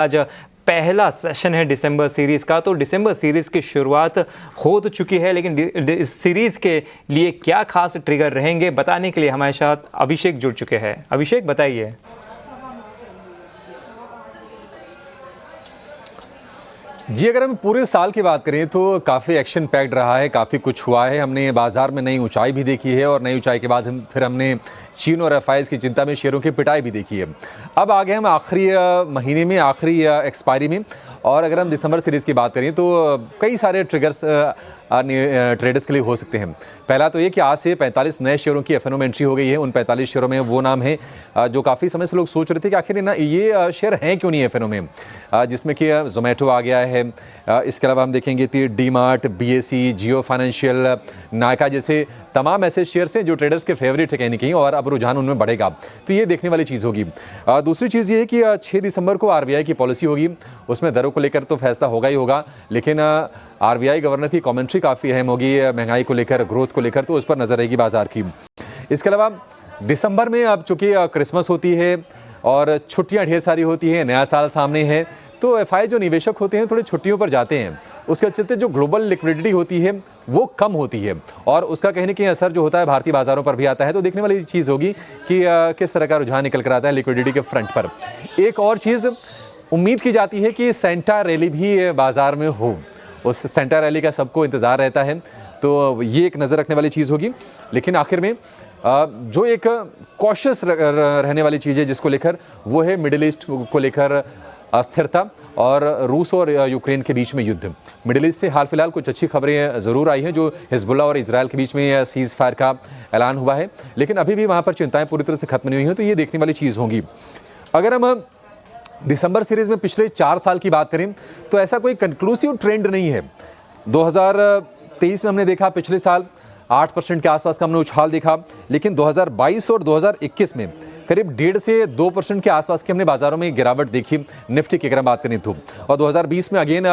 आज पहला सेशन है दिसंबर सीरीज़ का। तो दिसंबर सीरीज़ की शुरुआत हो तो चुकी है, लेकिन इस सीरीज़ के लिए क्या खास ट्रिगर रहेंगे बताने के लिए हमारे साथ अभिषेक जुड़ चुके हैं। अभिषेक, बताइए। जी, अगर हम पूरे साल की बात करें तो काफ़ी एक्शन पैक्ड रहा है, काफ़ी कुछ हुआ है। हमने बाज़ार में नई ऊंचाई भी देखी है और नई ऊंचाई के बाद फिर हमने चीन और एफआईएस की चिंता में शेयरों की पिटाई भी देखी है। अब आ गए हम आखिरी महीने में, आखिरी एक्सपायरी में, और अगर हम दिसंबर सीरीज़ की बात करें तो कई सारे ट्रिगर्स ट्रेडर्स के लिए हो सकते हैं। पहला तो ये कि आज से 45 नए शेयरों की एफएनओ में एंट्री हो गई है। उन 45 शेयरों में वो नाम है जो काफ़ी समय से लोग सोच रहे थे कि आखिर ना ये शेयर हैं क्यों नहीं एफएनओ में, जिसमें कि जोमेटो आ गया है। इसके अलावा हम देखेंगे कि डी मार्ट, बीएसई, जियो फाइनेंशियल, नायका जैसे तमाम ऐसे शेयर्स हैं जो ट्रेडर्स के फेवरेट है कहीं ना कहीं, और अब रुझान उनमें बढ़ेगा, तो ये देखने वाली चीज़ होगी। दूसरी चीज़ ये है कि 6 दिसंबर को आरबीआई की पॉलिसी होगी, उसमें दरों को लेकर तो फैसला होगा ही होगा, लेकिन आरबीआई गवर्नर की कमेंट्री काफ़ी अहम होगी महंगाई को लेकर, ग्रोथ को लेकर, तो उस पर नजर रहेगी बाजार की। इसके अलावा दिसंबर में अब चूंकि क्रिसमस होती है और छुट्टियां ढेर सारी होती हैं, नया साल सामने है, तो एफआई जो निवेशक होते हैं थोड़े छुट्टियों पर जाते हैं, उसके चलते जो ग्लोबल लिक्विडिटी होती है वो कम होती है, और उसका कहीं ना कहीं असर जो होता है भारतीय बाजारों पर भी आता है। तो देखने वाली चीज़ होगी कि किस तरह का रुझान निकल कर आता है लिक्विडिटी के फ्रंट पर। एक और चीज़ उम्मीद की जाती है कि सेंटा रैली भी बाजार में हो, उस सेंटा रैली का सबको इंतज़ार रहता है, तो ये एक नज़र रखने वाली चीज़ होगी। लेकिन आखिर में जो एक कॉशियस रहने वाली चीज़ है जिसको लेकर, वो है मिडिल ईस्ट को लेकर अस्थिरता और रूस और यूक्रेन के बीच में युद्ध। मिडिल ईस्ट से हाल फिलहाल कुछ अच्छी खबरें ज़रूर आई हैं, जो हिजबुल्लाह और इजराइल के बीच में सीज़ फायर का ऐलान हुआ है, लेकिन अभी भी वहाँ पर चिंताएं पूरी तरह से खत्म नहीं हुई हैं, तो ये देखने वाली चीज़ होगी। अगर हम दिसंबर सीरीज़ में पिछले 4 साल की बात करें तो ऐसा कोई कंक्लूसिव ट्रेंड नहीं है। 2023 में हमने देखा, पिछले साल 8% के आसपास का हमने उछाल देखा, लेकिन 2022 और 2021 में करीब 1.5 से 2% के आसपास की हमने बाजारों में गिरावट देखी, निफ्टी की अगर हम बात करें तो। और 2020 में अगेन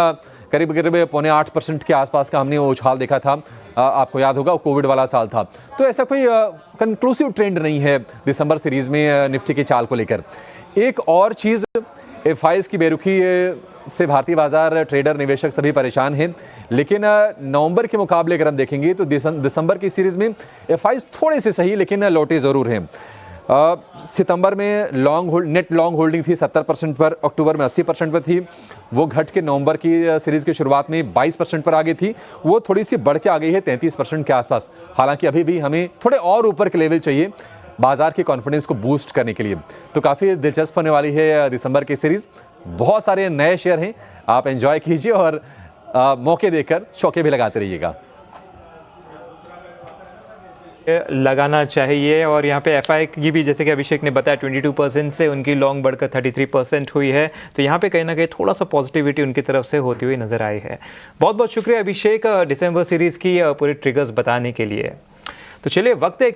करीब 0.25% के आसपास का हमने वो उछाल देखा था, आपको याद होगा कोविड वाला साल था। तो ऐसा कोई कंक्लूसिव ट्रेंड नहीं है दिसंबर सीरीज़ में निफ्टी की चाल को लेकर। एक और चीज़, एफआईएस की बेरुखी से भारतीय बाजार, ट्रेडर, निवेशक सभी परेशान हैं, लेकिन नवंबर के मुकाबले अगर हम देखेंगे तो दिसंबर की सीरीज़ में एफआईएस थोड़े से सही लेकिन लौटे ज़रूर हैं। सितंबर में नेट लॉन्ग होल्डिंग थी 70% पर, अक्टूबर में 80% पर थी, वो घट के नवंबर की सीरीज़ की शुरुआत में 22% पर आ गई थी, वो थोड़ी सी बढ़ के आ गई है 33% के आसपास। हालांकि अभी भी हमें थोड़े और ऊपर के लेवल चाहिए बाजार के कॉन्फिडेंस को बूस्ट करने के लिए। तो काफ़ी दिलचस्प होने वाली है दिसंबर की सीरीज़। बहुत सारे नए शेयर हैं, आप एंजॉय कीजिए और मौके देकर चौके भी लगाते रहिएगा। लगाना चाहिए। और यहाँ पे एफआई की भी, जैसे कि अभिषेक ने बताया, 22% से उनकी लॉन्ग बढ़कर 33% हुई है, तो यहाँ पे कहीं ना कहीं थोड़ा सा पॉजिटिविटी उनकी तरफ से होती हुई नजर आई है। बहुत बहुत शुक्रिया अभिषेक दिसंबर सीरीज़ की पूरे ट्रिगर्स बताने के लिए। तो चलिए, वक्त है